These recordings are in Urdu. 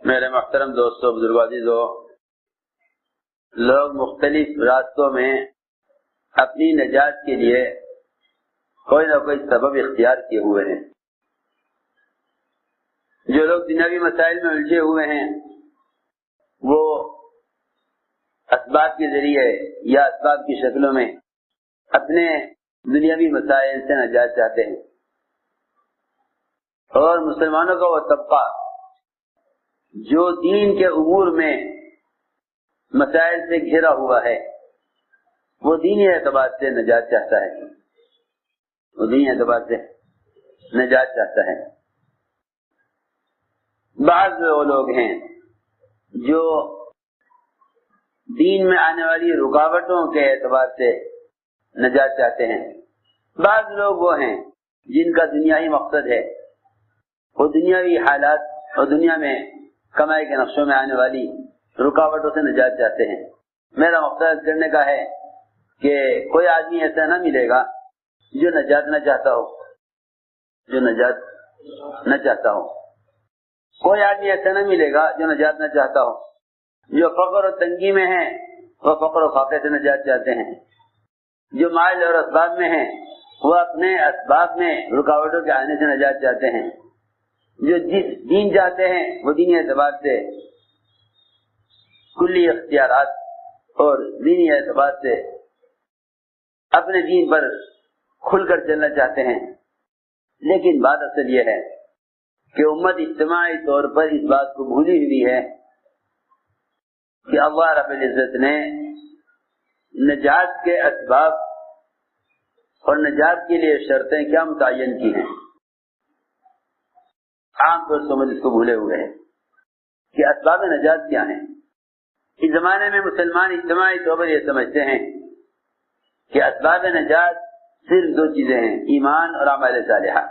میرے محترم دوستوں، بزرگوں، عزیزوں، لوگ مختلف راستوں میں اپنی نجات کے لیے کوئی نہ کوئی سبب اختیار کیے ہوئے ہیں۔ جو لوگ دنیاوی مسائل میں الجھے ہوئے ہیں وہ اسباب کے ذریعے یا اسباب کی شکلوں میں اپنے دنیاوی مسائل سے نجات چاہتے ہیں، اور مسلمانوں کا وہ طبقہ جو دین کے امور میں مسائل سے گھرا ہوا ہے وہ دینی اعتبار سے نجات چاہتا ہے، وہ دینی اعتبار سے نجات چاہتا ہے۔ بعض وہ لوگ ہیں جو دین میں آنے والی رکاوٹوں کے اعتبار سے نجات چاہتے ہیں۔ بعض لوگ وہ ہیں جن کا دنیاوی مقصد ہے، وہ دنیاوی حالات اور دنیا میں کمائی کے نقشوں میں آنے والی رکاوٹوں سے نجات چاہتے ہیں۔ میرا مقصد کرنے کا ہے کہ کوئی آدمی ایسا نہ ملے گا جو نجات نہ چاہتا ہو، جو نجات نہ چاہتا ہو۔ کوئی آدمی ایسا نہ ملے گا جو نجات نہ چاہتا ہو۔ جو فقر و تنگی میں ہیں وہ فقر و فاقے سے نجات چاہتے ہیں، جو مال اور اسباب میں ہیں وہ اپنے اسباب میں رکاوٹوں کے آنے سے نجات چاہتے ہیں، جو جس دین چاہتے ہیں وہ دینی اعتبار سے کلی اختیارات اور دینی اعتبار سے اپنے دین پر کھل کر چلنا چاہتے ہیں۔ لیکن بات اصل یہ ہے کہ امت اجتماعی طور پر اس بات کو بھولی ہوئی ہے کہ اللہ رب العزت نے نجات کے اسباب اور نجات کے لیے شرطیں کیا متعین کی ہیں۔ عام طور سے اس کو بھولے ہوئے ہیں کہ اسباب نجات کیا ہیں۔ اس زمانے میں مسلمان اجتماعی طور پر یہ سمجھتے ہیں کہ اسباب نجات صرف دو چیزیں ہیں، ایمان اور اعمال صالحہ۔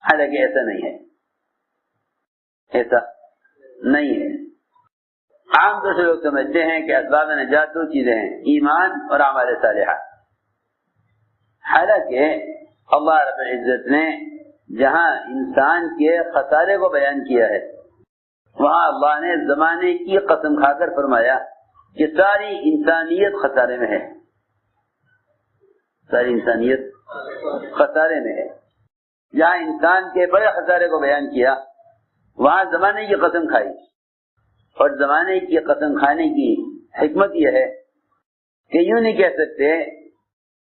حالانکہ ایسا نہیں ہے، ایسا نہیں ہے۔ عام طور سے لوگ سمجھتے ہیں کہ اسباب نجات دو چیزیں ہیں، ایمان اور اعمال صالحہ۔ حالانکہ اللہ رب العزت نے جہاں انسان کے خسارے کو بیان کیا ہے وہاں اللہ نے زمانے کی قسم کھا کر فرمایا کہ ساری انسانیت خسارے میں ہے، ساری انسانیت خسارے میں ہے۔ جہاں انسان کے بڑے خسارے کو بیان کیا وہاں زمانے کی قسم کھائی، اور زمانے کی قسم کھانے کی حکمت یہ ہے کہ یوں نہیں کہہ سکتے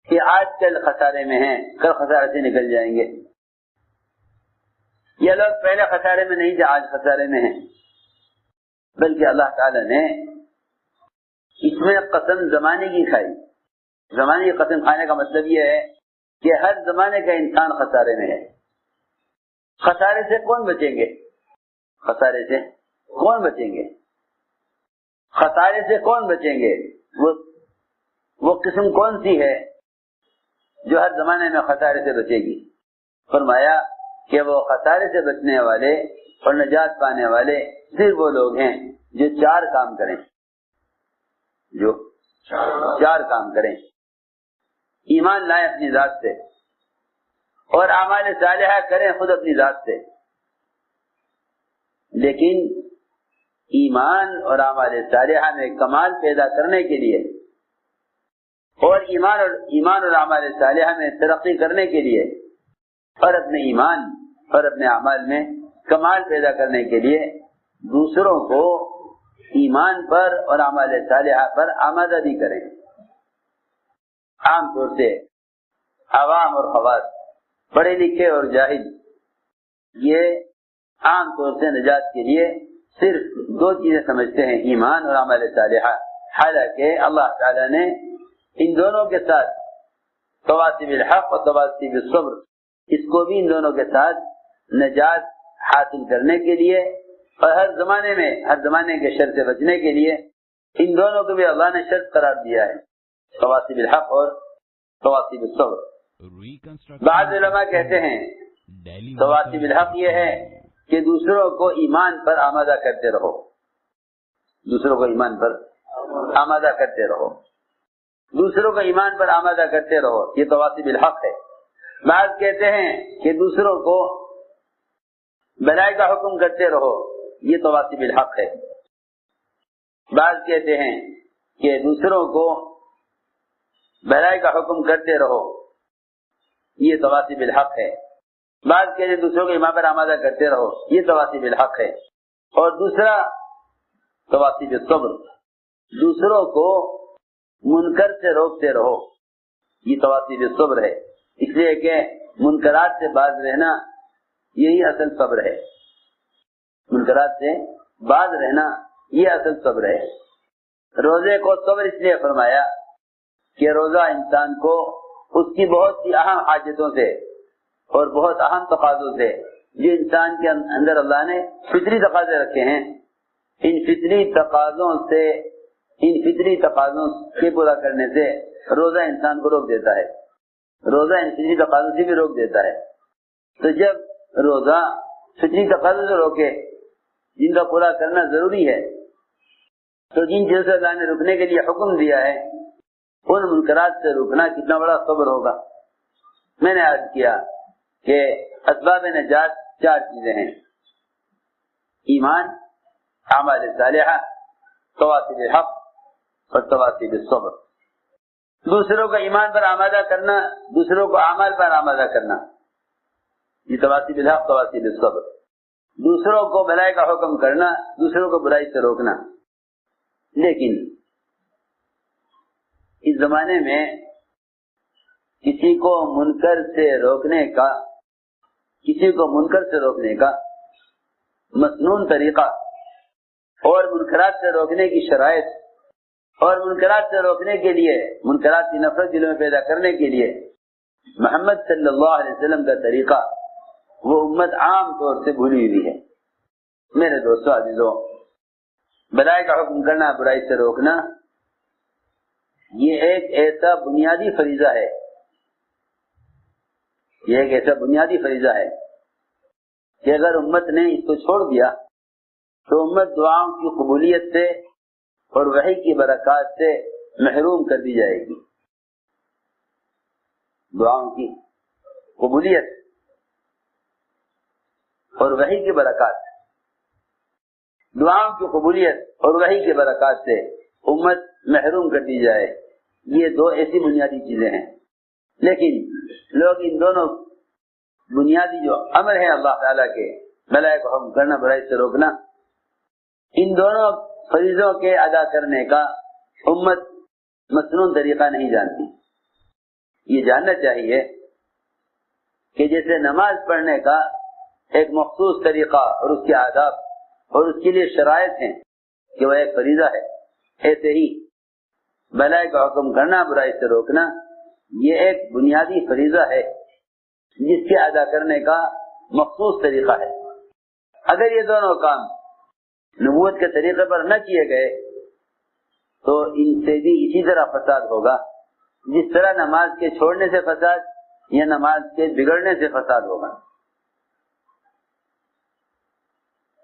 کہ آج کل خسارے میں ہیں کل خسارے سے نکل جائیں گے، یہ لوگ پہلے خسارے میں نہیں تھے آج خسارے میں ہیں، بلکہ اللہ تعالی نے اس میں قسم زمانے کی کھائی۔ زمانے کی قسم کھانے کا مطلب یہ ہے کہ ہر زمانے کا انسان خسارے میں ہے۔ خسارے سے کون بچیں گے؟ خسارے سے کون بچیں گے؟ خسارے سے کون بچیں گے؟ وہ قسم کون سی ہے جو ہر زمانے میں خسارے سے بچے گی؟ فرمایا کہ وہ خسارے سے بچنے والے اور نجات پانے والے صرف وہ لوگ ہیں جو چار کام کریں، جو چار کام کریں۔ ایمان لائیں اپنی ذات سے، اور اعمال صالحہ کریں خود اپنی ذات سے۔ لیکن ایمان اور اعمال صالحہ میں کمال پیدا کرنے کے لیے اور ایمان اور اعمال صالحہ میں ترقی کرنے کے لیے اور اپنے ایمان اور اپنے اعمال میں کمال پیدا کرنے کے لیے دوسروں کو ایمان پر اور اعمال صالحہ پر آمادہ بھی کریں۔ عام طور سے عوام اور خواص، پڑھے لکھے اور جاہل، یہ عام طور سے نجات کے لیے صرف دو چیزیں سمجھتے ہیں، ایمان اور اعمال صالحہ۔ حالانکہ اللہ تعالی نے ان دونوں کے ساتھ تواصی بالحق اور تواصی بالصبر، اس کو بھی ان دونوں کے ساتھ نجات حاصل کرنے کے لیے اور ہر زمانے میں ہر زمانے کے شر سے بچنے کے لیے ان دونوں کو بھی اللہ نے شرط قرار دیا ہے، تواصی بالحق اور تواصی بالصبر۔ بعض علماء کہتے ہیں تواصی بالحق یہ ہے کہ دوسروں کو ایمان پر آمادہ کرتے رہو، دوسروں کو ایمان پر آمادہ کرتے رہو، دوسروں کو ایمان پر آمادہ کرتے رہو، یہ تواصی بالحق ہے۔ بعض کہتے ہیں کہ دوسروں کو بھلائی کا حکم کرتے رہو، یہ تواصی بالحق ہے. بعض کہتے ہیں کہ دوسروں کو بھلائی کا حکم کرتے رہو، یہ تواصی بالحق ہے. بعض کہتے ہیں دوسروں کو ایمان پر آمادہ کرتے رہو، یہ تواصی بالحق ہے. اور دوسرا تواصی بالصبر، دوسروں کو منکر سے روکتے رہو، یہ تواصی بالصبر ہے. اس لیے کہ منکرات سے باز رہنا یہی اصل صبر ہے. منکرات سے باز رہنا یہ اصل صبر ہے. روزے کو صبر اس لیے فرمایا کہ روزہ انسان کو اس کی بہت سی اہم حاجتوں سے اور بہت اہم تقاضوں سے، جو انسان کے اندر اللہ نے فطری تقاضے رکھے ہیں، ان فطری تقاضوں کے پورا کرنے سے روزہ انسان کو روک دیتا ہے. روزہ ان فطری تقاضوں سے بھی روک دیتا ہے. تو جب روزہ فطری تقاضوں سے روکے جن کا پورا کرنا ضروری ہے، تو جن چیزوں سے اللہ نے رکنے کے لیے حکم دیا ہے ان منکرات سے رکنا کتنا بڑا صبر ہوگا. میں نے عرض کیا کہ اسباب نجات 4 چیزیں ہیں: ایمان، اعمال صالحہ، تواصی بالحق اور تواصی بالصبر. دوسروں کو ایمان پر آمادہ کرنا، دوسروں کو اعمال پر آمادہ کرنا، یہ تواصی بالحق تواصی بالصبر. دوسروں کو بھلائی کا حکم کرنا، دوسروں کو برائی سے روکنا. لیکن اس زمانے میں کسی کو منکر سے روکنے کا مسنون طریقہ اور منکرات سے روکنے کی شرائط اور منکرات سے روکنے کے لیے، منکرات کی نفرت دلوں میں پیدا کرنے کے لیے محمد صلی اللہ علیہ وسلم کا طریقہ وہ امت عام طور سے بھولی ہوئی ہے. میرے دوستو عزیزو، بھلائی کا حکم کرنا، برائی سے روکنا، یہ ایک ایسا بنیادی فریضہ ہے، کہ اگر امت نے اس کو چھوڑ دیا تو امت دعاؤں کی قبولیت سے اور وحی کی برکات سے محروم کر دی جائے گی. دعاؤں کی قبولیت اور وحی کی برکات، دعاؤں کی قبولیت اور وحی کی برکات سے امت محروم کر دی جائے، یہ 2 ایسی بنیادی چیزیں ہیں. لیکن لوگ ان دونوں بنیادی جو امر ہیں اللہ تعالیٰ کے، بھلائی کو حکم کرنا، برائی سے روکنا، ان دونوں فریضوں کے ادا کرنے کا امت مسنون طریقہ نہیں جانتی. یہ جاننا چاہیے کہ جیسے نماز پڑھنے کا ایک مخصوص طریقہ اور اس کے آداب اور اس کے لیے شرائط ہیں کہ وہ ایک فریضہ ہے، ایسے ہی بھلائی کا حکم کرنا، برائی سے روکنا، یہ ایک بنیادی فریضہ ہے جس کے ادا کرنے کا مخصوص طریقہ ہے. اگر یہ دونوں کام نبوت کے طریقے پر نہ کیے گئے تو ان سے بھی اسی طرح فساد ہوگا جس طرح نماز کے چھوڑنے سے فساد یا نماز کے بگڑنے سے فساد ہوگا.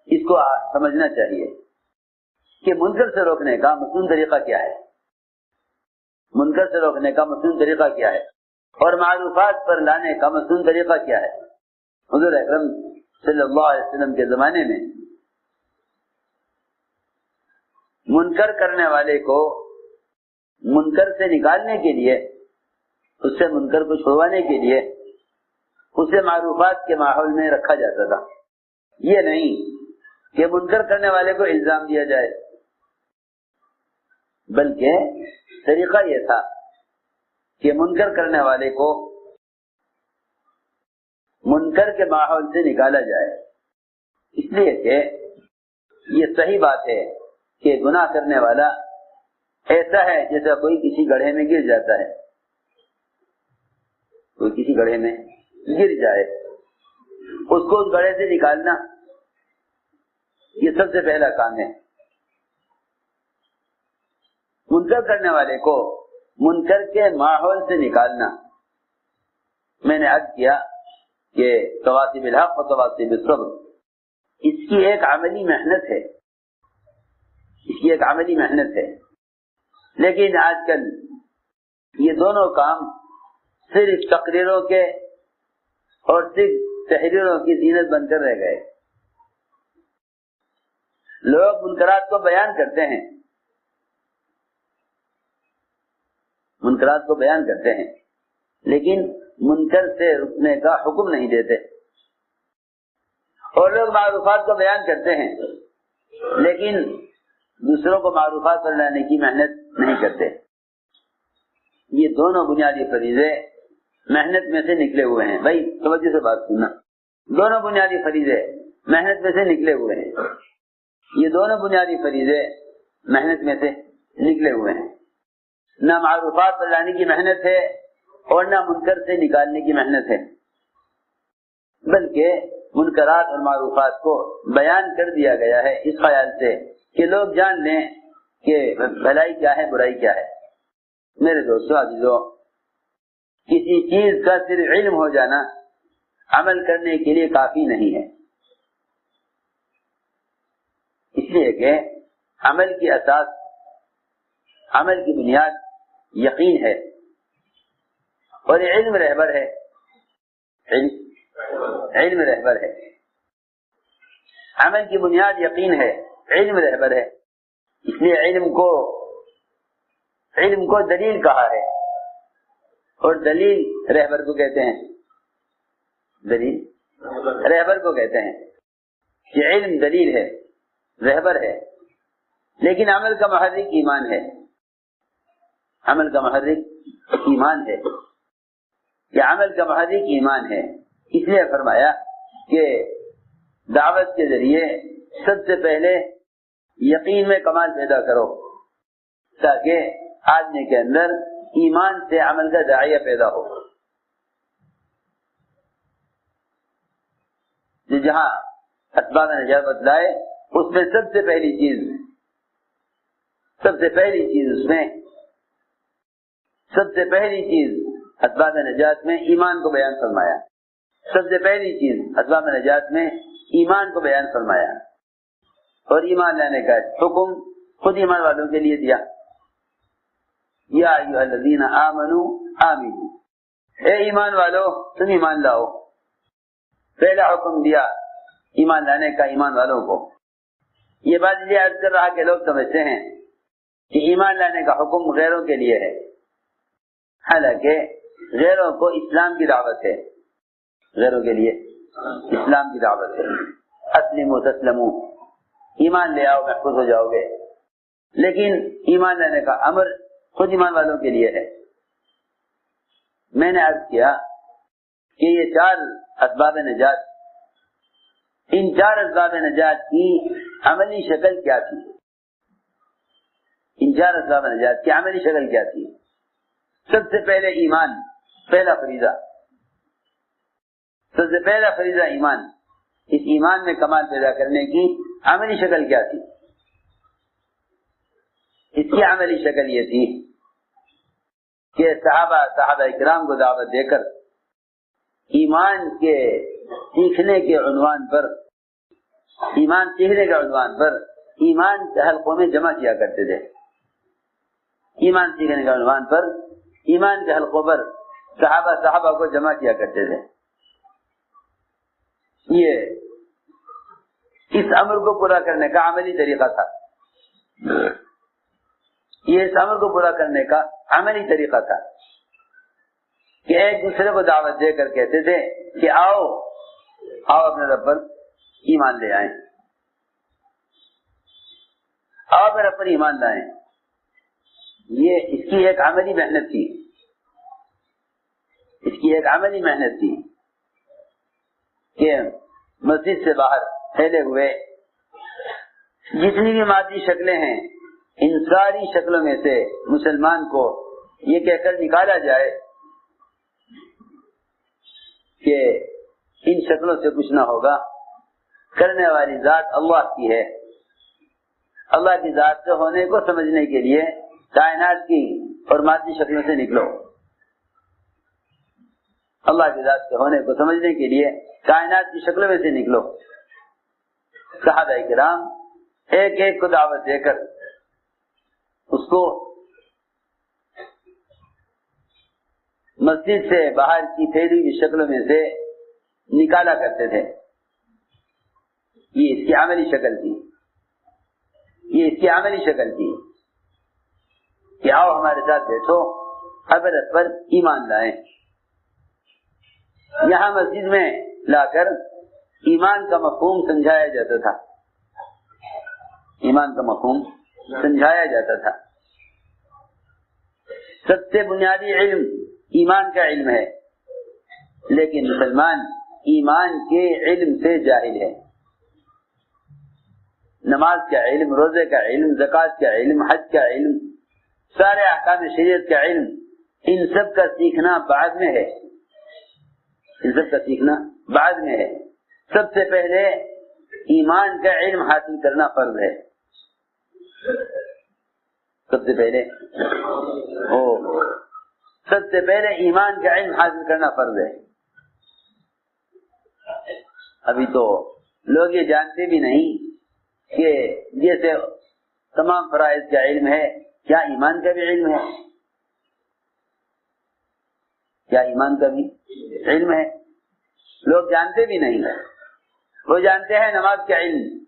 اس کو سمجھنا چاہیے کہ منکر سے روکنے کا مسنون طریقہ کیا ہے، منکر سے روکنے کا مسنون طریقہ کیا ہے، اور معروفات پر لانے کا مسنون طریقہ کیا ہے. حضور اکرم صلی اللہ علیہ وسلم کے زمانے میں منکر کرنے والے کو منکر سے نکالنے کے لیے، اس سے منکر کو چھڑوانے کے لیے اسے معروفات کے ماحول میں رکھا جاتا تھا. یہ نہیں کہ منکر کرنے والے کو الزام دیا جائے، بلکہ طریقہ یہ تھا کہ منکر کرنے والے کو منکر کے ماحول سے نکالا جائے، اس لیے کہ یہ صحیح بات ہے کہ گناہ کرنے والا ایسا ہے جیسا کوئی کسی گڑھے میں گر جاتا ہے. کوئی کسی گڑھے میں گر جائے، اس کو اس گڑھے سے نکالنا یہ سب سے پہلا کام ہے. منکر کرنے والے کو منکر کے ماحول سے نکالنا، میں نے عرض کیا کہ تواصی بالحق و تواصی بالصبر، اس کی ایک عملی محنت ہے، لیکن آج کل یہ دونوں کام صرف تقریروں کے اور صرف تحریروں کی زینت بن کر رہ گئے. لوگ منکرات کو بیان کرتے ہیں، منکرات کو بیان کرتے ہیں، لیکن منکر سے رکنے کا حکم نہیں دیتے، اور لوگ معروفات کو بیان کرتے ہیں لیکن دوسروں کو معروفات پر لانے کی محنت نہیں کرتے۔ یہ دونوں بنیادی فریضے محنت میں سے نکلے ہوئے ہیں۔ بھائی توجہ سے بات سننا، دونوں بنیادی فریضے محنت میں سے نکلے ہوئے ہیں، یہ دونوں بنیادی فریضے محنت میں سے نکلے ہوئے ہیں۔ نہ معروفات پر لانے کی محنت ہے اور نہ منکر سے نکالنے کی محنت ہے، بلکہ منکرات اور معروفات کو بیان کر دیا گیا ہے اس خیال سے کہ لوگ جان لیں کہ بھلائی کیا ہے، برائی کیا ہے۔ میرے دوستو عزیزو، کسی چیز کا صرف علم ہو جانا عمل کرنے کے لیے کافی نہیں ہے، اس لیے کہ عمل کی اساس، عمل کی بنیاد یقین ہے، اور علم رہبر ہے، علم رہبر ہے۔ عمل کی بنیاد یقین ہے، علم رہبر ہے، اس لیے علم کو دلیل کہا ہے، اور دلیل رہبر کو کہتے ہیں، دلیل رہبر کو کہتے ہیں کہ علم دلیل ہے، رہبر ہے، لیکن عمل کا محرک ایمان ہے، عمل کا محرک ایمان ہے، یہ عمل کا محرک ایمان ہے۔ اس لیے فرمایا کہ دعوت کے ذریعے سب سے پہلے یقین میں کمال پیدا کرو تاکہ آدمی کے اندر ایمان سے عمل کا داعیہ پیدا ہو۔ جہاں اسباب نجات بتلائے اس میں سب سے پہلی چیز اسباب نجات میں ایمان کو بیان فرمایا، سب سے پہلی چیز اسباب نجات میں ایمان کو بیان فرمایا، اور ایمان لانے کا حکم خود ایمان والوں کے لیے دیا، یا ایھا الذین آمنوا آمنوا، اے ایمان والو تم ایمان لاؤ۔ پہلا حکم دیا ایمان لانے کا ایمان والوں کو۔ یہ بات یہ عرض کر رہا کہ لوگ سمجھتے ہیں کہ ایمان لانے کا حکم غیروں کے لیے ہے، حالانکہ غیروں کو اسلام کی دعوت ہے، غیروں کے لیے اسلام کی دعوت ہے۔ اسلموا تسلموا، ایمان لے آؤ محفوظ ہو جاؤ گے، لیکن ایمان لانے کا امر خود ایمان والوں کے لیے ہے۔ میں نے عرض کیا کہ یہ 4 اسباب نجات، ان 4 اسباب نجات کی عملی شکل کیا تھی؟ ان 4 اسباب نجات کی عملی شکل کیا تھی؟ سب سے پہلے ایمان، پہلا فریضہ، سب سے پہلا فریضہ ایمان۔ اس ایمان میں کمال پیدا کرنے کی عملی شکل کیا تھی؟ اس کی عملی شکل یہ تھی کہ صحابہ اکرام کو دعوت دے کر ایمان کے سیکھنے کے عنوان پر، ایمان سیکھنے کے عنوان پر ایمان کے حلقوں میں جمع کیا کرتے تھے۔ ایمان سیکھنے کے عنوان پر ایمان کے حلقوں پر صحابہ کو جمع کیا کرتے تھے۔ یہ اس امر کو پورا کرنے کا عملی طریقہ تھا، یہ اس امر کو پورا کرنے کا عملی طریقہ تھا کہ ایک دوسرے کو دعوت دے کر کہتے تھے کہ آؤ اپنے رب پر ایمان لے آئیں، آؤ اپنے رب پر ایمان لائیں۔ یہ اس کی ایک عملی محنت تھی، اس کی ایک عملی محنت تھی کہ مسجد سے باہر پھیلے ہوئے جتنی بھی مادی شکلیں ہیں، ان ساری شکلوں میں سے مسلمان کو یہ کہہ کر نکالا جائے کہ ان شکلوں سے کچھ نہ ہوگا، کرنے والی ذات اللہ کی ہے۔ اللہ کی ذات سے ہونے کو سمجھنے کے لیے کائنات کی اور مادی شکلوں سے نکلو، اللہ کی ذات کے ہونے کو سمجھنے کے لیے کائنات کی شکلوں میں سے نکلو۔ صحابہ کرام ایک ایک کو دعوت دے کر اس کو مسجد سے باہر کی پھیلی ہوئی شکلوں میں سے نکالا کرتے تھے۔ یہ اس کی عملی شکل تھی۔ یہ اس کی عملی شکل تھی کہ آؤ ہمارے ساتھ بیٹھو، حضرت پر ایمان لائیں۔ یہاں مسجد میں لا کر ایمان کا مفہوم سمجھایا جاتا تھا، ایمان کا مفہوم سمجھایا جاتا تھا۔ سب سے بنیادی علم ایمان کا علم ہے، لیکن مسلمان ایمان کے علم سے جاہل ہے۔ نماز کا علم، روزے کا علم، زکوٰۃ کا علم، حج کا علم، سارے احکام شریعت کا علم، ان سب کا سیکھنا بعد میں ہے، ان سب کا سیکھنا بعد میں ہے۔ سب سے پہلے ایمان کا علم حاصل کرنا فرض ہے، سب سے پہلے ایمان کا علم حاصل کرنا فرض ہے۔ ابھی تو لوگ یہ جانتے بھی نہیں کہ جیسے تمام فرائض کا علم ہے، کیا ایمان کا بھی علم ہے؟ کیا ایمان کا بھی علم ہے؟ لوگ جانتے بھی نہیں، وہ جانتے ہیں نماز کا علم،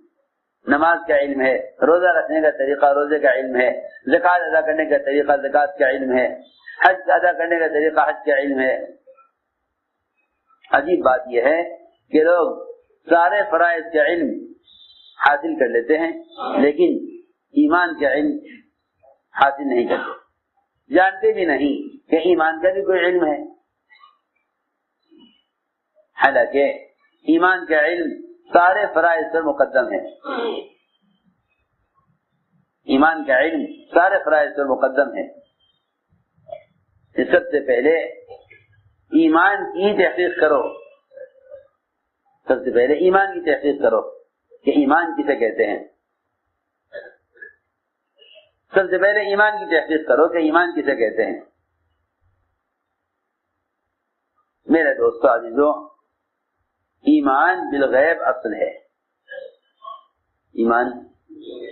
نماز کا علم ہے، روزہ رکھنے کا طریقہ روزے کا علم ہے، زکوٰۃ ادا کرنے کا طریقہ زکوٰۃ کا علم ہے، حج ادا کرنے کا طریقہ حج کا علم ہے۔ عجیب بات یہ ہے کہ لوگ سارے فرائض کا علم حاصل کر لیتے ہیں، لیکن ایمان کا علم حاصل نہیں کرتے، جانتے بھی نہیں کہ ایمان کا بھی کوئی علم ہے۔ حالانکہ ایمان کا علم سارے فرائض پر مقدم ہے، ایمان کا علم سارے فرائض پر مقدم ہے۔ سب سے پہلے ایمان کی تحقیق کرو، سب سے پہلے ایمان کی تحقیق کرو کہ ایمان کسے کہتے ہیں، سب سے پہلے ایمان کی تحقیق کرو کہ ایمان کسے کہتے ہیں۔ میرے دوستو عزیزو، ایمان بالغیب اصل ہے، ایمان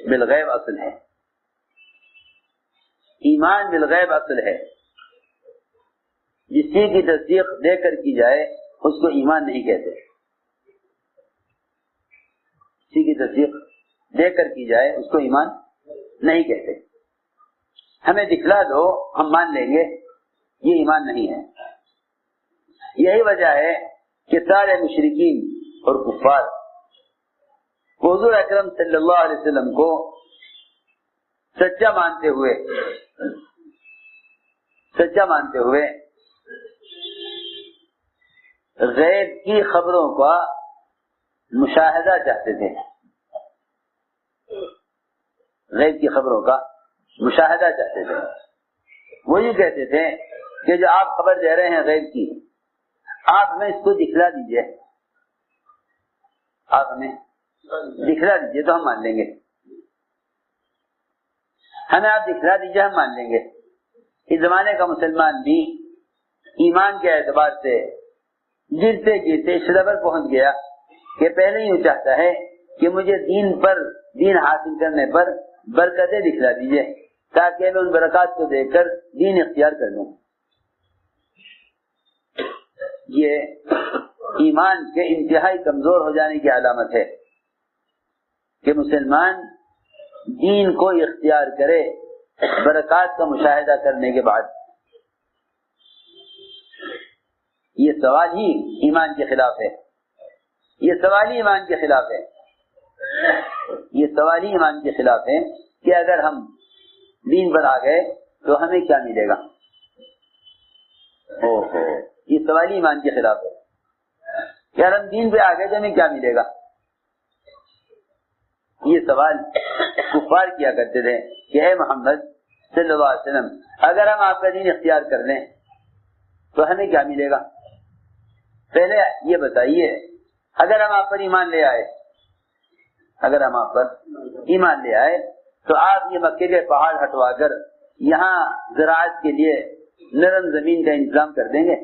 بالغیب اصل ہے، ایمان بالغیب اصل ہے۔ جس چیز کی تصدیق دے کر کی جائے اس کو ایمان نہیں کہتے، کسی کی تصدیق دے کر کی جائے اس کو ایمان نہیں کہتے۔ ہمیں دکھلا دو ہم مان لیں گے، یہ ایمان نہیں ہے۔ یہی وجہ ہے کہ سارے مشرکین اور کفار حضور اکرم صلی اللہ علیہ وسلم کو سچا مانتے ہوئے غیب کی خبروں کا مشاہدہ چاہتے تھے، غیب کی خبروں کا مشاہدہ چاہتے تھے۔ وہ یہ کہتے تھے کہ جو آپ خبر دے رہے ہیں غیب کی، آپ ہمیں اس کو دکھلا دیجئے، آپ ہمیں دکھلا دیجئے تو ہم مان لیں گے، ہمیں آپ دکھلا دیجئے ہم مان لیں گے۔ اس زمانے کا مسلمان بھی ایمان کے اعتبار سے گرتے گرتے اس لیول پر پہنچ گیا کہ پہلے ہی وہ چاہتا ہے کہ مجھے دین حاصل کرنے پر برکتیں دکھلا دیجئے تاکہ میں ان برکات کو دیکھ کر دین اختیار کر لوں۔ یہ ایمان کے انتہائی کمزور ہو جانے کی علامت ہے کہ مسلمان دین کو اختیار کرے برکات کا مشاہدہ کرنے کے بعد۔ یہ سوال ہی ایمان کے خلاف ہے، یہ سوال ہی ایمان کے خلاف ہے، یہ سوال ہی ایمان کے خلاف ہے کہ اگر ہم دین پر آ گئے تو ہمیں کیا ملے گا۔ یہ سوال ہی ایمان کے خلاف ہے کہ اگر ہم دین پہ آ گئے تو ہمیں کیا ملے گا۔ یہ سوال کفار کیا کرتے تھے کہ اے محمد صلی اللہ علیہ وسلم، اگر ہم آپ کا دین اختیار کر لیں تو ہمیں کیا ملے گا؟ پہلے یہ بتائیے، اگر ہم آپ پر ایمان لے آئے، اگر ہم آپ پر ایمان لے آئے تو آپ یہ مکے کے پہاڑ ہٹوا کر یہاں زراعت کے لیے نرم زمین کا انتظام کر دیں گے،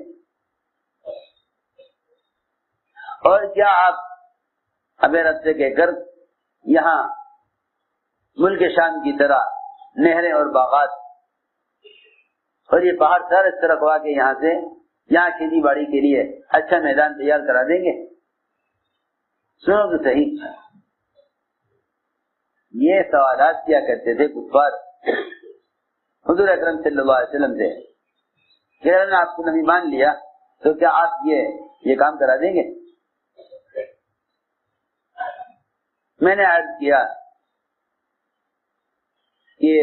اور کیا آپ ہمیں رب سے کہہ کر یہاں ملک شام کی طرح نہریں اور باغات اور یہ پہاڑ سر اس طرح رکھوا کے یہاں کھیتی باڑی کے لیے اچھا میدان تیار کرا دیں گے؟ سنو تو صحیح، یہ سوالات کیا کرتے تھے کفار حضور اکرم صلی اللہ علیہ وسلم سے کہ اگر نے آپ کو نبی مان لیا تو کیا آپ یہ کام کرا دیں گے؟ میں نے عرض کیا کہ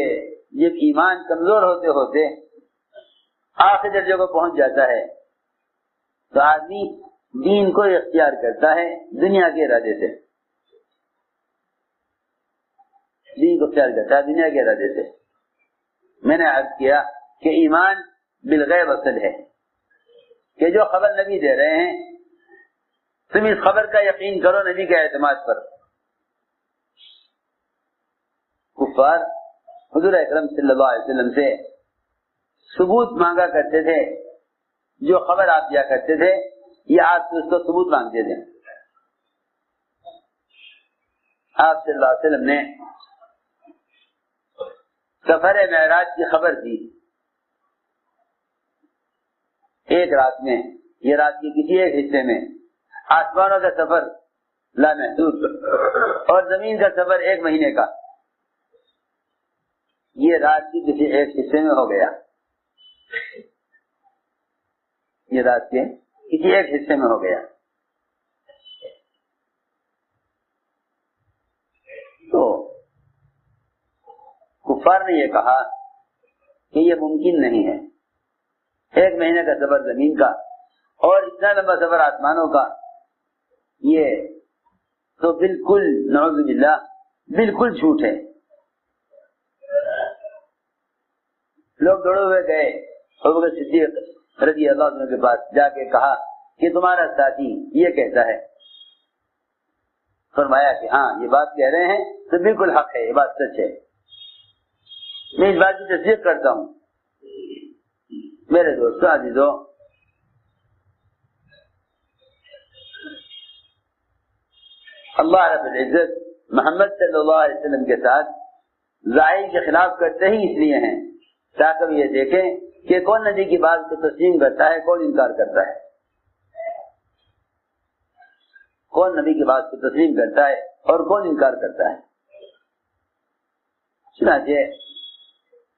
جب ایمان کمزور ہوتے ہوتے آخری درجے کو پہنچ جاتا ہے تو آدمی دین کو اختیار کرتا ہے دنیا کے ارادے سے، دین کو اختیار کرتا ہے دنیا کے ارادے سے۔ میں نے عرض کیا کہ ایمان بالغیب اصل ہے کہ جو خبر نبی دے رہے ہیں تم اس خبر کا یقین کرو نبی کے اعتماد پر۔ کفار حضور اکرم صلی اللہ علیہ وسلم سے ثبوت مانگا کرتے تھے، جو خبر آپ دیا کرتے تھے یہ آپ سے اس کو ثبوت مانگتے تھے۔ آپ صلی اللہ علیہ وسلم نے سفر معراج کی خبر دی ایک رات میں، یہ رات کے کسی ایک حصے میں، آسمانوں کا سفر لامحدود اور زمین کا سفر 1 مہینے کا، یہ رات کے کسی ایک حصے میں ہو گیا، یہ رات کے کسی ایک حصے میں ہو گیا۔ تو کفار نے یہ کہا کہ یہ ممکن نہیں ہے، 1 مہینے کا سفر زمین کا اور اتنا لمبا سفر آسمانوں کا، یہ تو بالکل نعوذ باللہ بالکل جھوٹ ہے۔ لوگ دوڑے ہوئے گئے ابوبکر صدیق رضی اللہ عنہ کے پاس، جا کے کہا کہ تمہارا ساتھی یہ کہتا ہے۔ فرمایا کہ ہاں یہ بات کہہ رہے ہیں تو بالکل حق ہے، یہ بات سچ ہے، میں اس بات کی تصدیق کرتا ہوں۔ میرے دوستو عزیزو، اللہ رب العزت محمد صلی اللہ علیہ وسلم کے ساتھ ظاہر کے خلاف کرتے ہی اس لیے ہیں تاکہ وہ یہ دیکھیں کہ کون نبی کی بات کو تسلیم کرتا ہے، کون انکار کرتا ہے، کون نبی کی بات کو تسلیم کرتا ہے اور کون انکار کرتا ہے۔ چنانچہ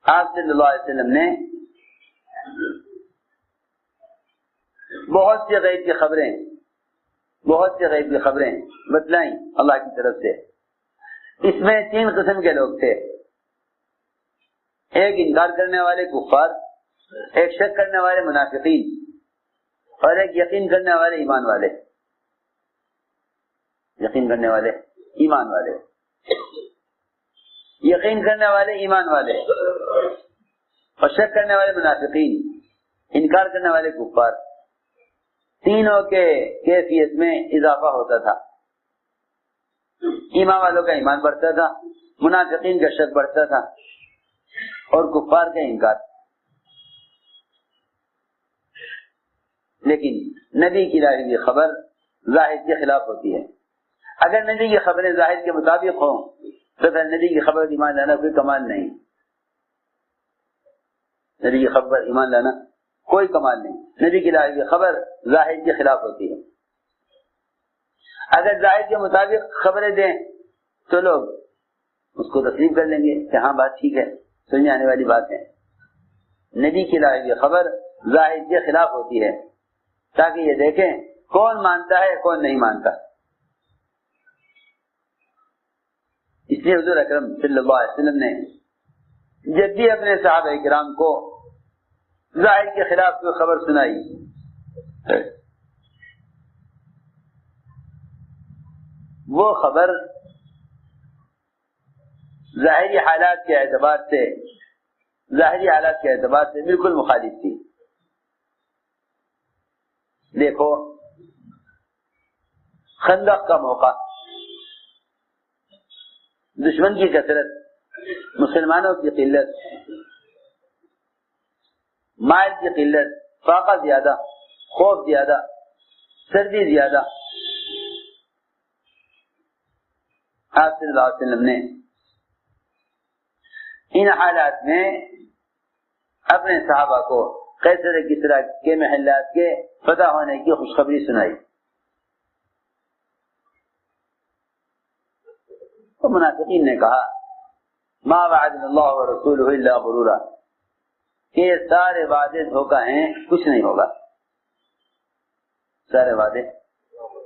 آپ صلی اللہ علیہ وسلم نے بہت سے غیب کی خبریں بتلائیں اللہ کی طرف سے۔ اس میں 3 قسم کے لوگ تھے، ایک انکار کرنے والے کفار، ایک شک کرنے والے منافقین اور ایک یقین کرنے والے ایمان والے۔ یقین کرنے والے ایمان والے، یقین کرنے والے ایمان والے اور شک کرنے والے منافقین، انکار کرنے والے کفار، تینوں کے کیفیت میں اضافہ ہوتا تھا۔ ایمان والوں کا ایمان بڑھتا تھا، منافقین کا شک بڑھتا تھا اور کفار کا انکار۔ لیکن نبی کی لائی ہوئی خبر ظاہر کے خلاف ہوتی ہے۔ اگر نبی کی خبریں ظاہر کے مطابق ہوں تو پھر نبی کی خبر ایمان لانا کوئی کمال نہیں، نبی کی خبر ایمان لانا کوئی کمال نہیں۔ نبی کی لائی ہوئی خبر ظاہر کے خلاف ہوتی ہے۔ اگر ظاہر کے مطابق خبریں دیں تو لوگ اس کو تسلیم کر لیں گے کہ ہاں بات ٹھیک ہے، سننے آنے والی بات ہے۔ نبی کی لائی ہوئی خبر ظاہر کے خلاف ہوتی ہے تاکہ یہ دیکھیں کون مانتا ہے کون نہیں مانتا۔ اس لیے حضور اکرم صلی اللہ علیہ وسلم نے جب بھی اپنے صحابہ کرام کو ظاہر کے خلاف کوئی خبر سنائی وہ خبر ظاہری حالات کے اعتبار سے بالکل مخالف تھی۔ دیکھو خندق کا موقع، دشمن کی کثرت، مسلمانوں کی قلت، مال کی قلت، فاقہ زیادہ، خوف زیادہ، سردی زیادہ۔ آپ صلی اللہ علیہ وسلم نے ان حالات میں اپنے صحابہ کو قیصر کسریٰ کے محلات کے فتح ہونے کی خوشخبری سنائی۔ تو منافقین نے کہا ما وعدنا اللہ ورسولہ الا غرورا، کہ یہ سارے وعدے دھوکہ ہیں، کچھ نہیں ہوگا، سارے وعدے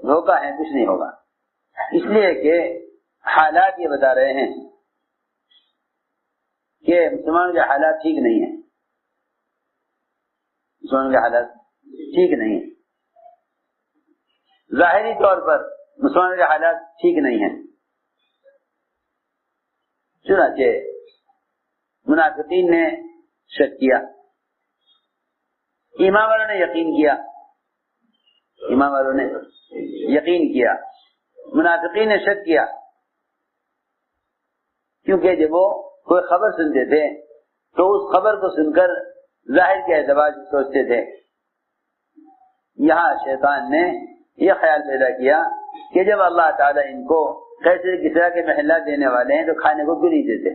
دھوکہ ہیں، کچھ نہیں ہوگا. اس لیے کہ حالات یہ بتا رہے ہیں کہ مسلمانوں کے حالات ٹھیک نہیں ہیں، مسلمانوں کے حالات ٹھیک نہیں ہیں، ظاہری طور پر مسلمانوں کے حالات ٹھیک نہیں ہیں. چنانچہ منافقین نے شک کیا، ایمان والوں نے یقین کیا، ایمان والوں نے یقین کیا، منافقین نے شک کیا. کیونکہ جب وہ کوئی خبر سنتے تھے تو اس خبر کو سن کر ظاہر کے اعتبار سے سوچتے تھے. یہاں شیطان نے یہ خیال پیدا کیا کہ جب اللہ تعالیٰ ان کو کیسے کس طرح کے محلات دینے والے ہیں تو کھانے کو کیوں نہیں دیتے،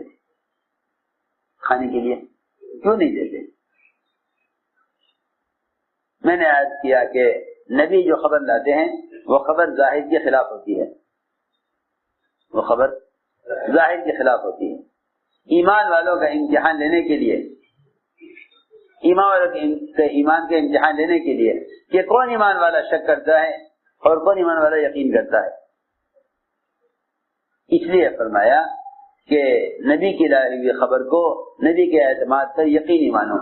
کھانے کے لیے کیوں نہیں دیتے. میں نے عرض کیا کہ نبی جو خبر لاتے ہیں وہ خبر ظاہر کے خلاف ہوتی ہے، وہ خبر ظاہر کے خلاف ہوتی ہے. ایمان والوں کا امتحان لینے کے لیے، ایمان والوں کے ایمان کے امتحان لینے کے لیے کہ کون ایمان والا شک کرتا ہے اور کون ایمان والا یقین کرتا ہے، اس لیے فرمایا کہ نبی کی لائی ہوئی خبر کو نبی کے اعتماد پر یقینی مانو.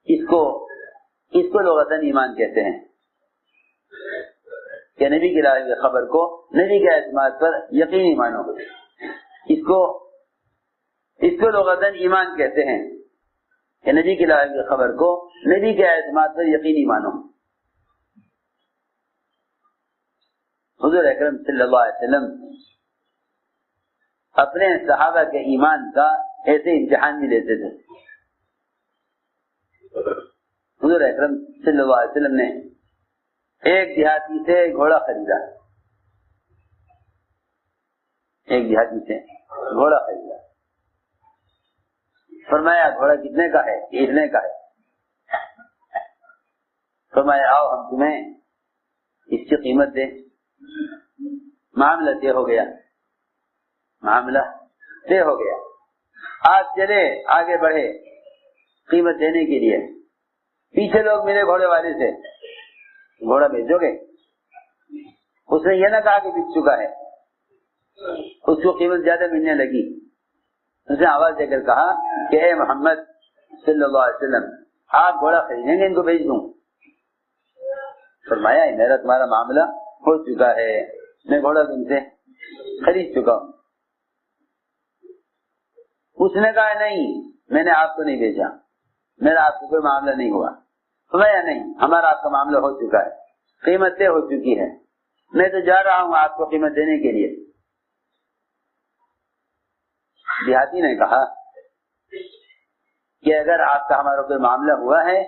اس کو لغتاً ایمان کہتے ہیں کہ نبی کی لائی ہوئی خبر کو نبی کے اعتماد پر یقینی مانو. اس کو لغتاً ایمان کہتے ہیں کہ نبی کی لائی ہوئی خبر کو نبی کے اعتماد پر یقینی مانو. حضور اکرم صلی اللہ علیہ وسلم اپنے صحابہ کے ایمان کا ایسے امتحان بھی لیتے تھے. حضور اکرم صلی اللہ علیہ وسلم نے ایک دیہاتی سے گھوڑا خریدا، ایک دیہاتی سے گھوڑا خریدا. فرمایا گھوڑا کتنے کا ہے؟ اتنے کا ہے. فرمایا آؤ ہم تمہیں اس کی قیمت دیں. معاملہ طے ہو گیا، معاملہ طے ہو گیا. آج چلے آگے بڑھے قیمت دینے کے لیے. پیچھے لوگ ملے گھوڑے والے سے، گھوڑا بیچو گے؟ اس نے یہ نہ کہا کہ بک چکا ہے، اس کو قیمت زیادہ ملنے لگی. اس نے آواز دے کر کہا کہ اے محمد صلی اللہ علیہ وسلم، آپ گھوڑا خریدیں گے ان کو بیچ دوں؟ فرمایا میرا تمہارا معاملہ ہو چکا ہے، میں گھوڑا تم سے خرید چکا ہوں. اس نے کہا نہیں، میں نے آپ کو نہیں بیچا، میرا آپ کو کوئی معاملہ نہیں ہوا. فرمایا نہیں، ہمارا آپ کا معاملہ ہو چکا ہے، قیمت طے ہو چکی ہے، میں تو جا رہا ہوں آپ کو قیمت دینے کے لیے. دیہاتی نے کہا کہ اگر آپ کا ہمارا کوئی معاملہ ہوا ہے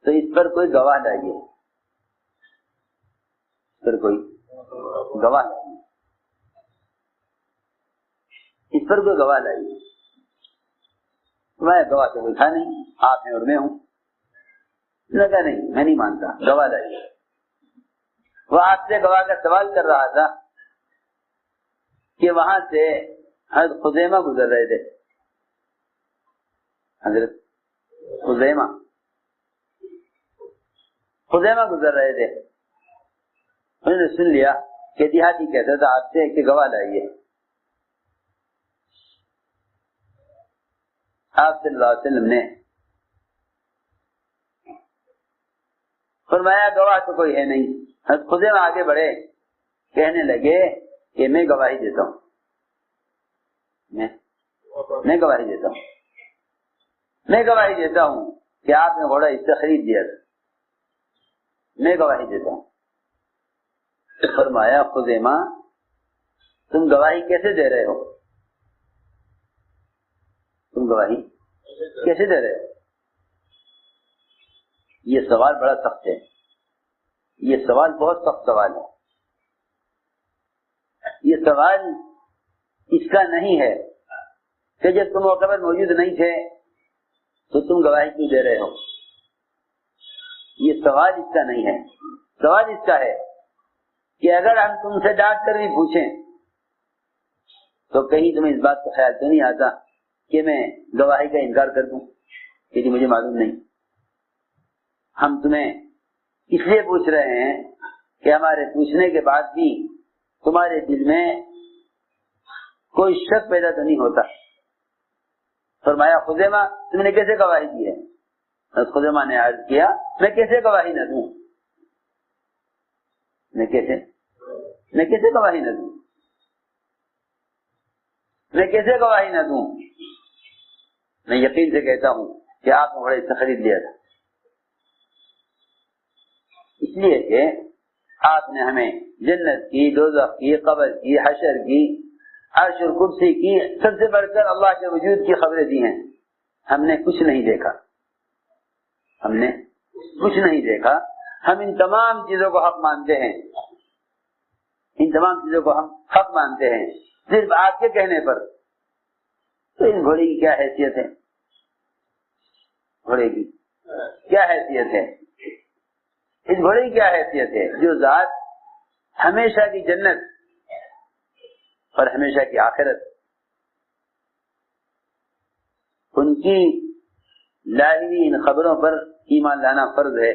تو اس پر کوئی گواہ لائیے، اس پر کوئی گواہ لائیے، اس پر کوئی گواہ لائیے. میں گواہ تو کوئی تھا نہیں، آپ ہیں اور میں ہوں. لگا نہیں، میں نہیں مانتا، گواہ لائیے. وہ آپ سے گواہ کا سوال کر رہا تھا کہ وہاں سے حضرت خزیمہ گزر رہے تھے. حضرت خزیمہ گزر رہے تھے. انہوں نے سن لیا کہ دیہاتی کہتا تھا آپ سے کہ گواہ لائیے. آپ صلی اللہ علیہ وسلم نے فرمایا گواہ تو کوئی ہے نہیں. حضرت خزیمہ آگے بڑھے، کہنے لگے کہ میں گواہی دیتا ہوں، میں گواہی دیتا ہوں، میں گواہی دیتا ہوں کہ آپ نے گھوڑا اس سے خرید دیا تھا، میں گواہی دیتا ہوں. فرمایا خزیمہ تم گواہی کیسے دے رہے ہو؟ تم گواہی کیسے دے رہے ہو؟ یہ سوال بڑا سخت ہے، یہ سوال بہت سخت سوال ہے. یہ سوال اس کا نہیں ہے کہ جب تم موقع پر موجود نہیں تھے تو تم گواہی کیوں دے رہے ہو. یہ سوال اس کا نہیں ہے. سوال اس کا ہے کہ اگر ہم تم سے ڈانٹ کر بھی پوچھیں تو کہیں تمہیں اس بات کا خیال تو نہیں آتا کہ میں گواہی کا انکار کر دوں کہ جی مجھے معلوم نہیں؟ ہم تمہیں اس لیے پوچھ رہے ہیں کہ ہمارے پوچھنے کے بعد بھی تمہارے دل میں کوئی شک پیدا تو نہیں ہوتا۔ فرمایا خزیمہ تم نے کیسے گواہی دی ہے؟ خزیمہ نے عرض کیا میں کیسے گواہی نہ دوں، میں کیسے گواہی نہ دوں، میں کیسے گواہی نہ دوں؟ میں یقین سے کہتا ہوں کہ آپ نے گھوڑے سے خرید لیا تھا، اس لیے کہ آپ نے ہمیں جنت کی، دوزخ کی، قبر کی، حشر کی، عرش اور کرسی کی، سب سے بڑھ کر اللہ کے وجود کی خبریں دی ہیں۔ ہم نے کچھ نہیں دیکھا، ہم ان تمام چیزوں کو حق مانتے ہیں، ہم حق مانتے ہیں صرف آپ کے کہنے پر۔ تو اس گھوڑے کی کیا حیثیت ہے؟ گھوڑے کی کیا حیثیت ہے؟ اس گھوڑے کی کیا حیثیت ہے جو ذات ہمیشہ کی جنت اور ہمیشہ کی آخرت، ان کی لاہوی ان خبروں پر ایمان لانا فرض ہے،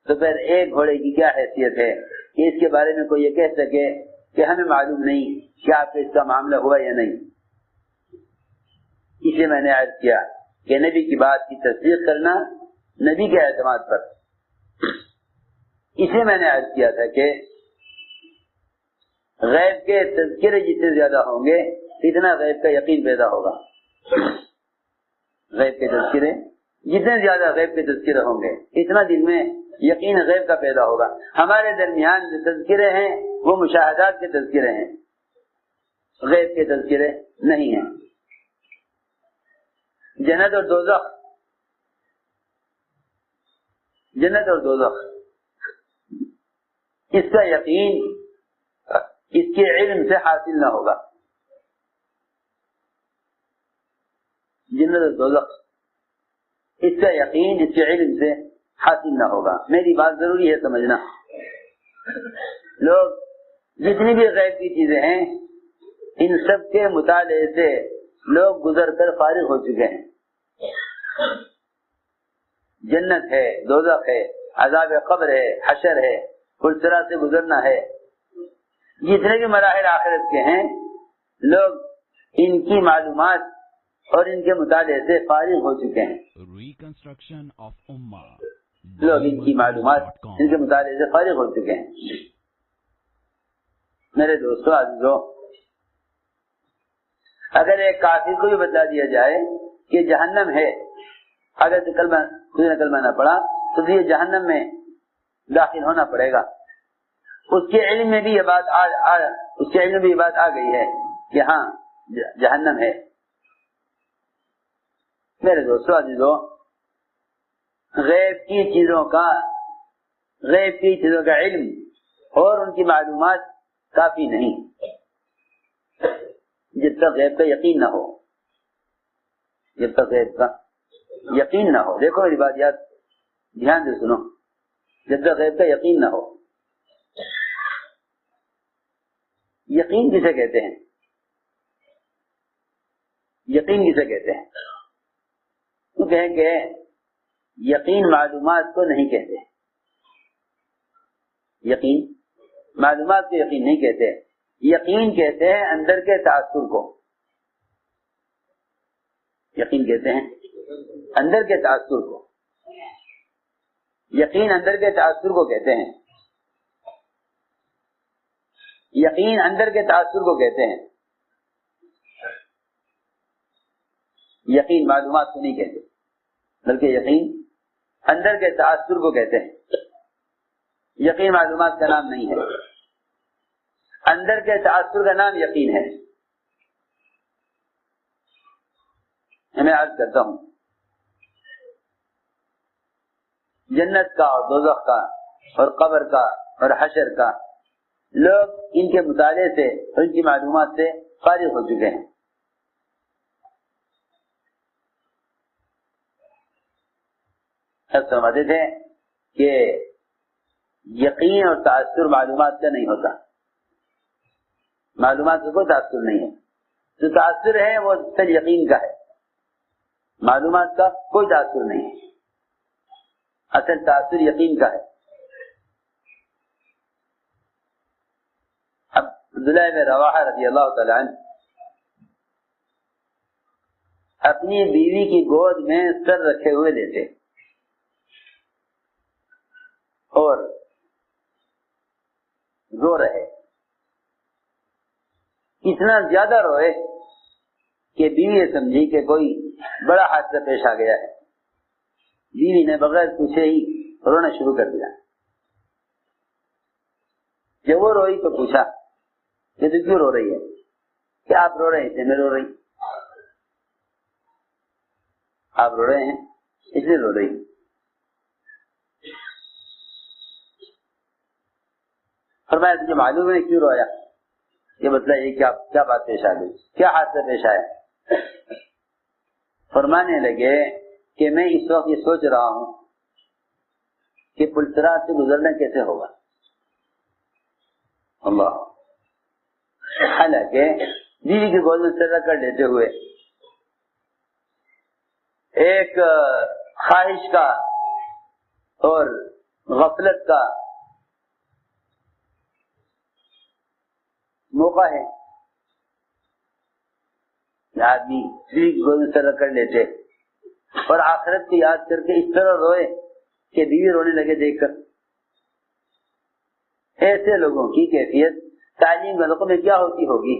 تو پھر ایک گھوڑے کی کیا حیثیت ہے کہ اس کے بارے میں کوئی یہ کہہ سکے کہ ہمیں معلوم نہیں کہ آپ کو اس کا معاملہ ہوا یا نہیں؟ اسے میں نے عرض کیا کہ نبی کی بات کی تصدیق کرنا نبی کے اعتماد پر، اسے میں نے عرض کیا تھا کہ غیب کے تذکرے جتنے زیادہ ہوں گے اتنا غیب کا یقین پیدا ہوگا، غیب کے تذکرے جتنے زیادہ غیب کے تذکرے ہوں گے اتنا دل میں یقین غیب کا پیدا ہوگا۔ ہمارے درمیان جو تذکرے ہیں وہ مشاہدات کے تذکرے ہیں، غیب کے تذکرے نہیں ہیں۔ جنت اور دوزخ اس کا یقین اس کے علم سے حاصل نہ ہوگا، جنت اور دوزخ اس کا یقین اس کے علم سے حاصل نہ ہوگا۔ میری بات ضروری ہے سمجھنا، لوگ جتنی بھی غیب کی چیزیں ہیں ان سب کے مطالعے سے لوگ گزر کر فارغ ہو چکے ہیں۔ جنت ہے، دوزخ ہے، عذاب قبر ہے، حشر ہے، پلسرا سے گزرنا ہے، جتنے بھی مراحل آخرت کے ہیں لوگ ان کی معلومات اور ان کے مطالعے سے فارغ ہو چکے ہیں۔ لوگ ان کی معلومات ان کے مطالعے سے فارغ ہو چکے ہیں۔ میرے دوستو عزیزو، اگر ایک کافر کو بھی بتلا دیا جائے کہ جہنم ہے، اگر تجھے کلمہ نہ پڑا تو تجھے جہنم میں داخل ہونا پڑے گا، اس کے علم میں بھی یہ بات آ گئی ہے کہ ہاں جہنم ہے۔ میرے دوستو عزیزو، غیب کی چیزوں کا علم اور ان کی معلومات کافی نہیں جب تک غیب کا یقین نہ ہو، دیکھو میری بات یاد دھیان سے سنو، جب تک غیب کا یقین نہ ہو۔ یقین کسے کہتے ہیں؟ وہ کہیں کہ یقین معلومات کو نہیں کہتے، یقین معلومات کو یقین نہیں کہتے، یقین کہتے ہیں اندر کے تاثر کو، یقین کہتے ہیں اندر کے تاثر کو، یقین اندر کے تاثر کو کہتے ہیں، یقین اندر کے تاثر کو کہتے ہیں، یقین معلومات کو نہیں کہتے بلکہ یقین اندر کے تاثر کو کہتے ہیں۔ یقین معلومات کا نام نہیں ہے، اندر کے تاثر کا نام یقین ہے۔ میں عرض کرتا ہوں، جنت کا اور دوزخ کا اور قبر کا اور حشر کا لوگ ان کے مطالعے سے اور ان کی معلومات سے فارغ ہو چکے ہیں۔ سب سمجھتے تھے کہ یقین اور تاثر معلومات کا نہیں ہوتا، معلومات کا کوئی تاثر نہیں ہے. جو تاثر ہے وہ صرف یقین کا ہے، معلومات کا کوئی تاثر نہیں ہے. اصل تاثر یقین کا ہے. اب عبداللہ بن رواحہ رضی اللہ تعالی عنہ اپنی بیوی کی گود میں سر رکھے ہوئے لیتے اور رو رہے. اتنا زیادہ روئے کہ بیوی یہ سمجھی کہ کوئی بڑا حادثہ پیش آ گیا ہے. بیوی نے بغیر پوچھے ہی رونا شروع کر دیا. جب وہ روئی تو پوچھا کہ تو کیوں رو رہی ہے؟ کہ آپ رو رہے ہیں، میں رو رہی. آپ رو رہے ہیں اس لیے رو رہی. فرمایا تجھے معلوم ہے کیوں رویا؟ یہ بتلائیے کیا بات پیش آ گئی، کیا حادثہ پیش آیا؟ فرمانے لگے کہ میں اس وقت یہ سوچ رہا ہوں کہ پلسرات سے گزرنا کیسے ہوگا. اللہ. حالانکہ بیوی کی گود میں سر رکھ کر لیتے ہوئے ایک خواہش کا اور غفلت کا موقع ہے کہ آدمی بیوی کی گود میں سر رکھ کر لیتے اور آخرت کو یاد کر کے اس طرح روئے کہ بیوی رونے لگے دیکھ کر. ایسے لوگوں کی کیفیت تعلیم حلقوں میں کیا ہوتی ہوگی؟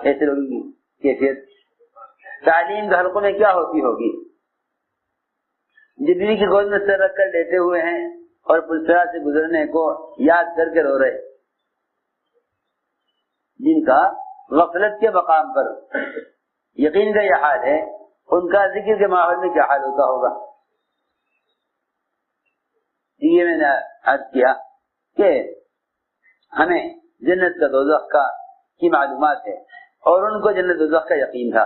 ایسے لوگوں کی کیفیت تعلیم کے حلقوں میں کیا ہوتی ہوگی جو بیوی کی گود میں سر رکھ کر لیتے ہوئے ہیں اور پلسرا سے گزرنے کو یاد کر کے رو رہے، جن کا غفلت کے مقام پر یقین کا یہ حال ہے، ان کا ذکر کے ماحول میں کیا حال ہوتا ہوگا. یہ میں نے عرض کیا کہ ہمیں جنت کا دوزخ کا کی معلومات ہے اور ان کو جنت دوزخ کا یقین تھا.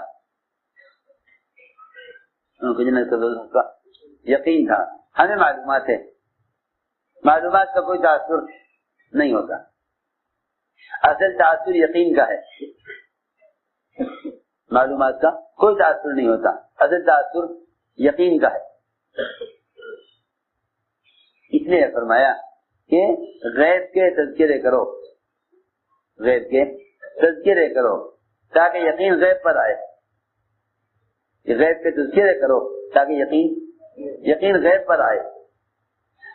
ان کو جنت کا دوزخ کا یقین تھا. ہمیں معلومات ہے، معلومات کا کوئی تاثر نہیں ہوتا. اصل تاثر یقین کا ہے، معلومات کا کوئی تاثر نہیں ہوتا. اصل تاثر یقین کا ہے. اس لیے فرمایا کہ غیب کے تذکرے کرو، غیب کے تذکرے کرو تاکہ یقین غیب پر آئے. غیب کے تذکرے کرو تاکہ یقین غیب پر آئے.